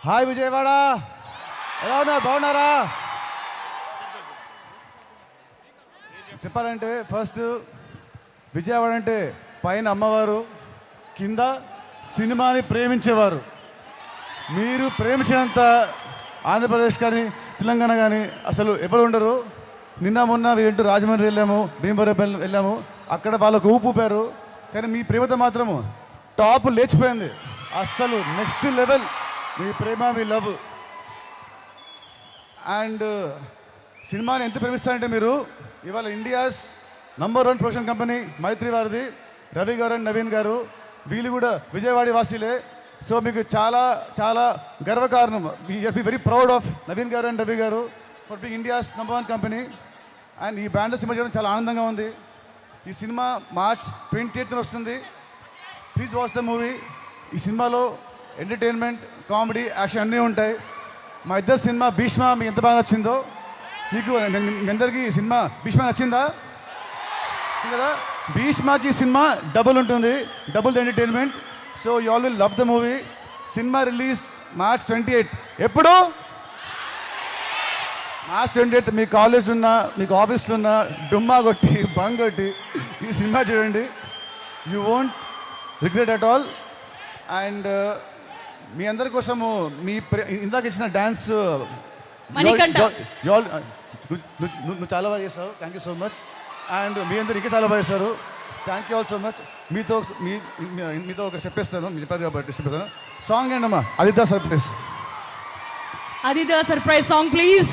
Hi Vijayawada, ఎలా ఉన్నారు? బాగున్నారా? చెప్పాలంటే ఫస్ట్ విజయవాడ అంటే పైన అమ్మవారు, కింద సినిమాని ప్రేమించేవారు. మీరు ప్రేమించినంత ఆంధ్రప్రదేశ్ కానీ తెలంగాణ కానీ అసలు ఎవరు ఉండరు. నిన్న మొన్న ఏంటో రాజమండ్రి వెళ్ళాము, భీమవరం వెళ్ళాము, అక్కడ వాళ్ళకు ఊపారు. కానీ మీ ప్రేమతో మాత్రము టాప్ లేచిపోయింది. అస్సలు next level me Prema, me love. And సినిమాని ఎంత ప్రేమిస్తారంటే మీరు, ఇవాళ ఇండియాస్ నంబర్ 1 ప్రొడక్షన్ కంపెనీ మైత్రి వారిది, రవి గారు అండ్ నవీన్ గారు, వీళ్ళు కూడా విజయవాడ వాసీలే. సో మీకు చాలా చాలా గర్వకారణం. Be very proud of Naveen గారు అండ్ రవి గారు for being India's number 1 company. And ఈ బ్రాండ్ సినిమా చేయడం చాలా ఆనందంగా ఉంది. ఈ సినిమా మార్చ్ 28th వస్తుంది. Please watch the movie. ఈ సినిమాలో ఎంటర్టైన్మెంట్, కామెడీ, యాక్షన్ అన్నీ ఉంటాయి. మా ఇద్దరు సినిమా భీష్మ మీకు ఎంత బాగా నచ్చిందో, మీకు మీ అందరికీ ఈ సినిమా భీష్మ నచ్చిందా? కదా, భీష్మకి సినిమా డబుల్ ఉంటుంది, double the entertainment. So you all will love the movie. Cinema release March 28. ఎప్పుడు? మార్చ్ 28. మీ కాలేజ్ ఉన్నా, మీకు ఆఫీస్లో ఉన్నా, డుమ్మా కొట్టి బంగ్ కొట్టి ఈ సినిమా చూడండి. You won't regret at all. And మీ అందరి కోసము మీ ఇందాక ఇచ్చిన డ్యాన్స్ నువ్వు చాలా బాగా చేస్తావు. Thank you so much. And మీ అందరు ఇంకా చాలా బాగా చేస్తారు. Thank you all so much. మీతో ఒకటి చెప్పేస్తాను, మీరు చెప్పారు కాబట్టి చెప్పేస్తాను. సాంగ్ ఏంటమ్మా? Aditya surprise. Aditya surprise song please.